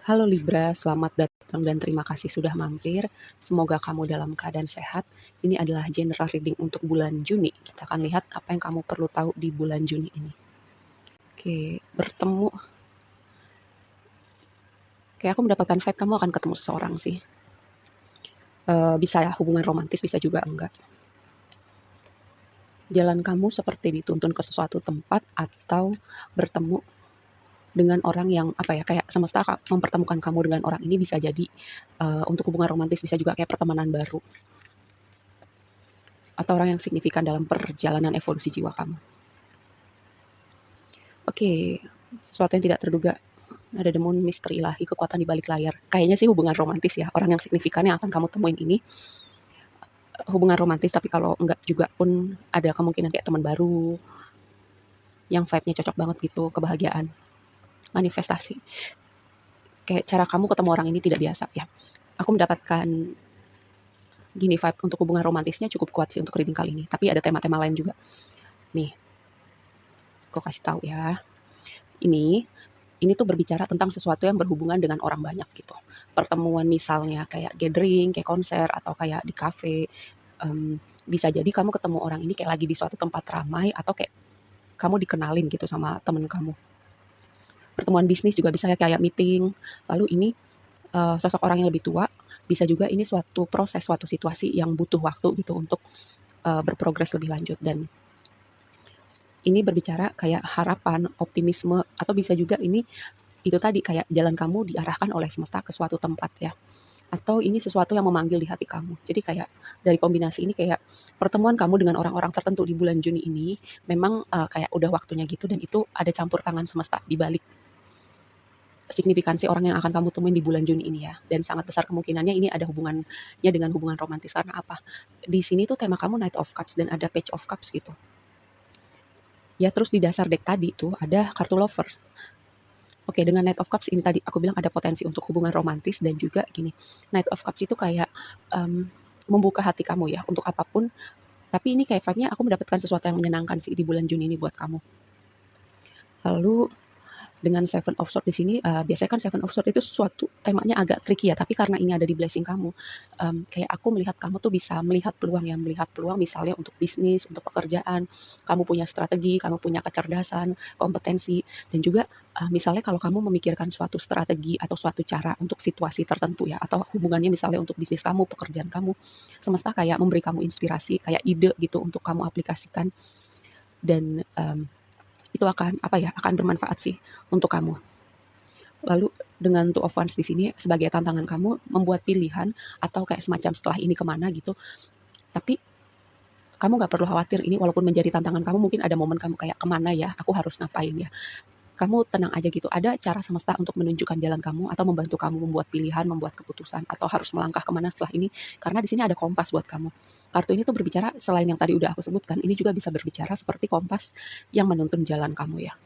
Halo Libra, selamat datang dan terima kasih sudah mampir. Semoga kamu dalam keadaan sehat. Ini adalah general reading untuk bulan Juni. Kita akan lihat apa yang kamu perlu tahu di bulan Juni ini. Oke, bertemu. Kayak aku mendapatkan vibe kamu akan ketemu seseorang sih. Bisa ya hubungan romantis, bisa juga enggak. Jalan kamu seperti dituntun ke sesuatu tempat atau bertemu dengan orang yang kayak semesta mempertemukan kamu dengan orang ini. Bisa jadi untuk hubungan romantis, bisa juga kayak pertemanan baru atau orang yang signifikan dalam perjalanan evolusi jiwa kamu. Oke, sesuatu yang tidak terduga. Ada demon, misteri ilahi, kekuatan di balik layar. Kayaknya sih hubungan romantis ya. Orang yang signifikan yang akan kamu temuin ini hubungan romantis, tapi kalau enggak juga pun ada kemungkinan kayak teman baru yang vibe-nya cocok banget gitu, kebahagiaan, manifestasi. Kayak cara kamu ketemu orang ini tidak biasa ya. Aku mendapatkan gini, vibe untuk hubungan romantisnya cukup kuat sih untuk reading kali ini. Tapi ada tema-tema lain juga. Nih, aku kasih tahu ya. Ini tuh berbicara tentang sesuatu yang berhubungan dengan orang banyak gitu. Pertemuan misalnya kayak gathering, kayak konser, atau kayak di kafe. Bisa jadi kamu ketemu orang ini kayak lagi di suatu tempat ramai, atau kayak kamu dikenalin gitu sama temen kamu. Pertemuan bisnis juga bisa kayak meeting. Lalu ini sosok orang yang lebih tua. Bisa juga ini suatu proses, suatu situasi yang butuh waktu gitu untuk berprogres lebih lanjut. Dan ini berbicara kayak harapan, optimisme, atau bisa juga ini itu tadi kayak jalan kamu diarahkan oleh semesta ke suatu tempat ya. Atau ini sesuatu yang memanggil di hati kamu. Jadi kayak dari kombinasi ini kayak pertemuan kamu dengan orang-orang tertentu di bulan Juni ini memang kayak udah waktunya gitu, dan itu ada campur tangan semesta di balik signifikansi orang yang akan kamu temuin di bulan Juni ini ya. Dan sangat besar kemungkinannya ini ada hubungannya dengan hubungan romantis. Karena apa? Di sini tuh tema kamu Knight of Cups dan ada Page of Cups gitu. Ya, terus di dasar deck tadi tuh ada kartu Lovers. Oke, dengan Knight of Cups ini tadi aku bilang ada potensi untuk hubungan romantis, dan juga gini, Knight of Cups itu kayak membuka hati kamu ya untuk apapun. Tapi ini kayak vibe-nya aku mendapatkan sesuatu yang menyenangkan sih di bulan Juni ini buat kamu. Lalu dengan Seven of Swords di sini, biasanya kan Seven of Swords itu suatu temanya agak tricky ya, tapi karena ini ada di blessing kamu, kayak aku melihat kamu tuh bisa melihat peluang ya, melihat peluang misalnya untuk bisnis, untuk pekerjaan, kamu punya strategi, kamu punya kecerdasan, kompetensi, dan juga misalnya kalau kamu memikirkan suatu strategi atau suatu cara untuk situasi tertentu ya, atau hubungannya misalnya untuk bisnis kamu, pekerjaan kamu, semesta kayak memberi kamu inspirasi, kayak ide gitu untuk kamu aplikasikan, dan itu akan bermanfaat sih untuk kamu. Lalu dengan Two of Wands di sini sebagai tantangan kamu membuat pilihan atau kayak semacam setelah ini kemana gitu. Tapi kamu nggak perlu khawatir, ini walaupun menjadi tantangan kamu, mungkin ada momen kamu kayak kemana ya, aku harus ngapain ya. Kamu tenang aja gitu, ada cara semesta untuk menunjukkan jalan kamu atau membantu kamu membuat pilihan, membuat keputusan, atau harus melangkah kemana setelah ini. Karena di sini ada kompas buat kamu. Kartu ini tuh berbicara, selain yang tadi udah aku sebutkan, ini juga bisa berbicara seperti kompas yang menuntun jalan kamu ya.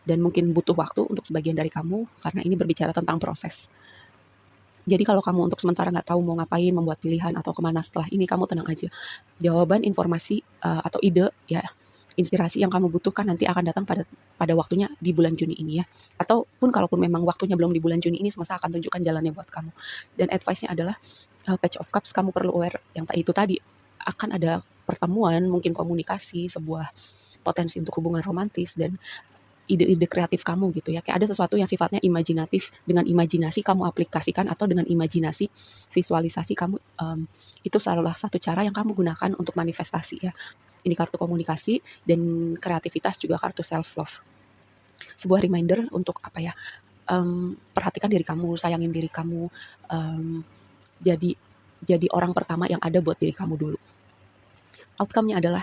Dan mungkin butuh waktu untuk sebagian dari kamu, karena ini berbicara tentang proses. Jadi kalau kamu untuk sementara nggak tahu mau ngapain, membuat pilihan atau kemana setelah ini, kamu tenang aja. Jawaban, informasi, atau ide ya, inspirasi yang kamu butuhkan nanti akan datang pada waktunya di bulan Juni ini ya. Ataupun kalaupun memang waktunya belum di bulan Juni ini, semesta akan tunjukkan jalannya buat kamu. Dan advice-nya adalah Page of Cups, kamu perlu aware yang itu tadi, akan ada pertemuan, mungkin komunikasi, sebuah potensi untuk hubungan romantis, dan ide-ide kreatif kamu gitu ya. Kayak ada sesuatu yang sifatnya imajinatif, dengan imajinasi kamu aplikasikan, atau dengan imajinasi, visualisasi kamu, itu salah satu cara yang kamu gunakan untuk manifestasi ya. Ini kartu komunikasi, dan kreativitas juga kartu self love. Sebuah reminder untuk perhatikan diri kamu, sayangin diri kamu, jadi jadi orang pertama yang ada buat diri kamu dulu. Outcome-nya adalah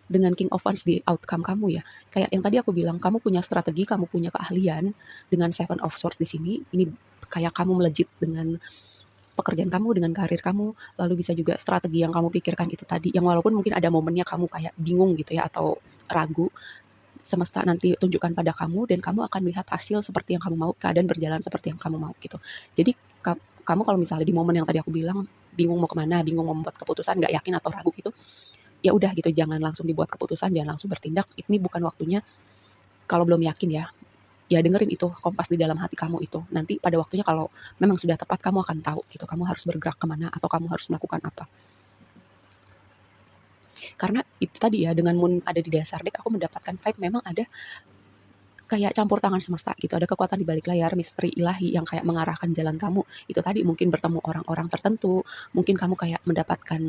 dengan King of Wands di outcome kamu ya. Kayak yang tadi aku bilang, kamu punya strategi, kamu punya keahlian. Dengan Seven of Swords di sini, ini kayak kamu melejit dengan pekerjaan kamu, dengan karir kamu. Lalu bisa juga strategi yang kamu pikirkan itu tadi, yang walaupun mungkin ada momennya kamu kayak bingung gitu ya, atau ragu, semesta nanti tunjukkan pada kamu, dan kamu akan melihat hasil seperti yang kamu mau, keadaan berjalan seperti yang kamu mau gitu. Jadi kamu kalau misalnya di momen yang tadi aku bilang, bingung mau kemana, bingung mau membuat keputusan, nggak yakin atau ragu gitu, ya udah gitu, jangan langsung dibuat keputusan, jangan langsung bertindak. Ini bukan waktunya kalau belum yakin ya. ya dengerin itu kompas di dalam hati kamu itu. Nanti pada waktunya kalau memang sudah tepat kamu akan tahu gitu, kamu harus bergerak kemana atau kamu harus melakukan apa. Karena itu tadi ya, dengan moon ada di dasar deck aku mendapatkan vibe memang ada kayak campur tangan semesta gitu, ada kekuatan di balik layar, misteri ilahi yang kayak mengarahkan jalan kamu. Itu tadi mungkin bertemu orang-orang tertentu, mungkin kamu kayak mendapatkan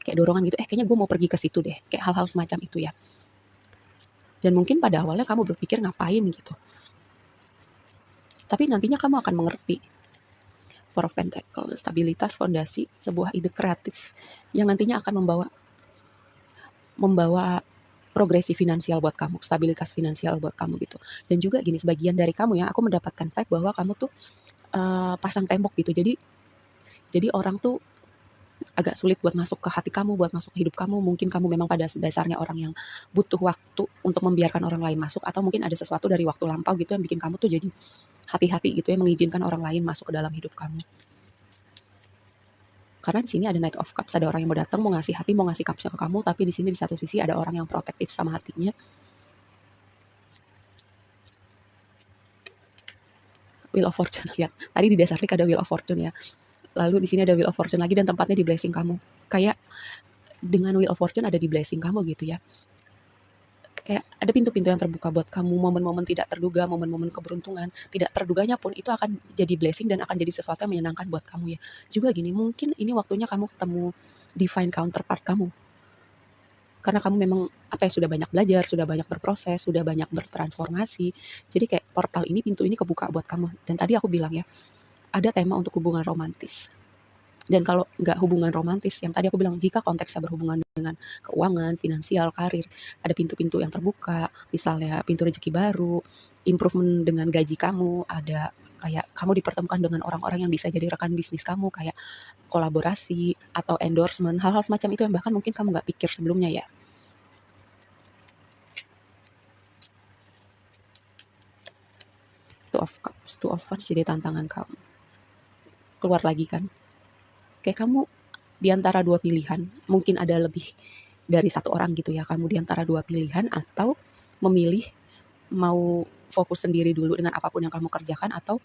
kayak dorongan gitu, kayaknya gue mau pergi ke situ deh, kayak hal-hal semacam itu ya. Dan mungkin pada awalnya kamu berpikir ngapain gitu. Tapi nantinya kamu akan mengerti. Four of Pentacles, stabilitas, fondasi, sebuah ide kreatif yang nantinya akan membawa progresi finansial buat kamu, stabilitas finansial buat kamu gitu. Dan juga gini, sebagian dari kamu ya, aku mendapatkan vibe bahwa kamu tuh pasang tembok gitu. Jadi orang tuh agak sulit buat masuk ke hati kamu, buat masuk ke hidup kamu. Mungkin kamu memang pada dasarnya orang yang butuh waktu untuk membiarkan orang lain masuk, atau mungkin ada sesuatu dari waktu lampau gitu yang bikin kamu tuh jadi hati-hati gitu ya, mengizinkan orang lain masuk ke dalam hidup kamu. Karena di sini ada Knight of Cups, ada orang yang mau datang, mau ngasih hati, mau ngasih cupsnya ke kamu, tapi di sini di satu sisi ada orang yang protektif sama hatinya. Wheel of Fortune, lihat. Tadi di dasar deck ada Wheel of Fortune ya. Lalu di sini ada Wheel of Fortune lagi dan tempatnya di blessing kamu. Kayak dengan Wheel of Fortune ada di blessing kamu gitu ya. Kayak ada pintu-pintu yang terbuka buat kamu, momen-momen tidak terduga, momen-momen keberuntungan, tidak terduganya pun itu akan jadi blessing dan akan jadi sesuatu yang menyenangkan buat kamu ya. Juga gini, mungkin ini waktunya kamu ketemu divine counterpart kamu. Karena kamu memang apa ya, sudah banyak belajar, sudah banyak berproses, sudah banyak bertransformasi. Jadi kayak portal ini, pintu ini kebuka buat kamu. Dan tadi aku bilang ya, ada tema untuk hubungan romantis. Dan kalau nggak hubungan romantis, yang tadi aku bilang, jika konteksnya berhubungan dengan keuangan, finansial, karir, ada pintu-pintu yang terbuka, misalnya pintu rezeki baru, improvement dengan gaji kamu, ada kayak kamu dipertemukan dengan orang-orang yang bisa jadi rekan bisnis kamu, kayak kolaborasi atau endorsement, hal-hal semacam itu yang bahkan mungkin kamu nggak pikir sebelumnya ya. Two of Cups, Two of Wands jadi tantangan kamu. Keluar lagi kan. Kayak kamu di antara dua pilihan, mungkin ada lebih dari satu orang gitu ya, kamu di antara dua pilihan atau memilih mau fokus sendiri dulu dengan apapun yang kamu kerjakan atau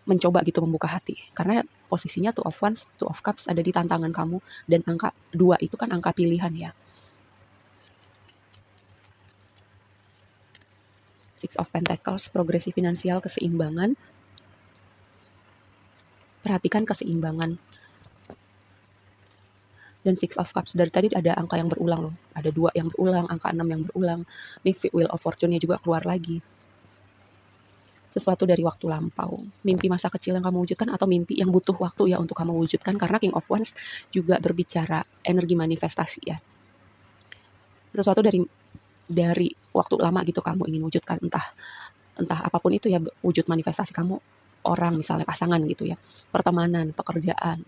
mencoba gitu membuka hati. Karena posisinya Two of Wands, Two of Cups ada di tantangan kamu dan angka 2 itu kan angka pilihan ya. Six of Pentacles, progresi finansial, keseimbangan. Perhatikan keseimbangan. Dan Six of Cups dari tadi ada angka yang berulang loh. Ada 2 yang berulang, angka 6 yang berulang. Nih Wheel of Fortune-nya juga keluar lagi. Sesuatu dari waktu lampau. Mimpi masa kecil yang kamu wujudkan atau mimpi yang butuh waktu ya untuk kamu wujudkan, karena King of Wands juga berbicara energi manifestasi ya. Sesuatu dari waktu lama gitu kamu ingin wujudkan, entah apapun itu ya, wujud manifestasi kamu, orang misalnya pasangan gitu ya, pertemanan, pekerjaan,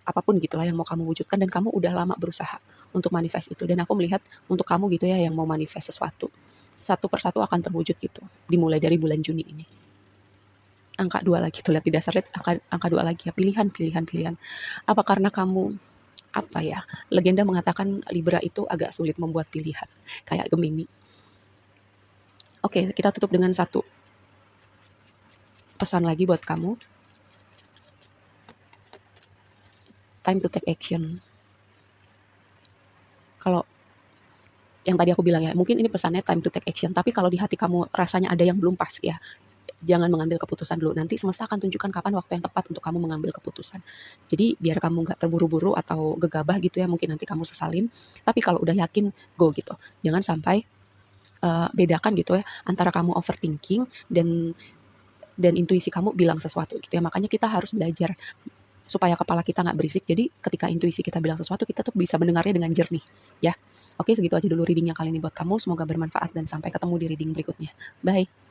apapun gitulah yang mau kamu wujudkan dan kamu udah lama berusaha untuk manifest itu. Dan aku melihat untuk kamu gitu ya yang mau manifest sesuatu, satu persatu akan terwujud gitu, dimulai dari bulan Juni ini. Angka 2 lagi tuh, lihat di dasar lihat angka 2 lagi ya, pilihan. Apa karena kamu apa ya, legenda mengatakan Libra itu agak sulit membuat pilihan, kayak Gemini. Oke, kita tutup dengan satu pesan lagi buat kamu. Time to take action. Kalau yang tadi aku bilang ya, mungkin ini pesannya time to take action, tapi kalau di hati kamu rasanya ada yang belum pas ya, jangan mengambil keputusan dulu. Nanti semesta akan tunjukkan kapan waktu yang tepat untuk kamu mengambil keputusan. Jadi biar kamu nggak terburu-buru atau gegabah gitu ya, mungkin nanti kamu sesalin. Tapi kalau udah yakin, go gitu. Jangan sampai bedakan gitu ya antara kamu overthinking dan intuisi kamu bilang sesuatu gitu ya. Makanya kita harus belajar supaya kepala kita nggak berisik. Jadi ketika intuisi kita bilang sesuatu, kita tuh bisa mendengarnya dengan jernih ya. Oke, segitu aja dulu readingnya kali ini buat kamu. Semoga bermanfaat dan sampai ketemu di reading berikutnya. Bye.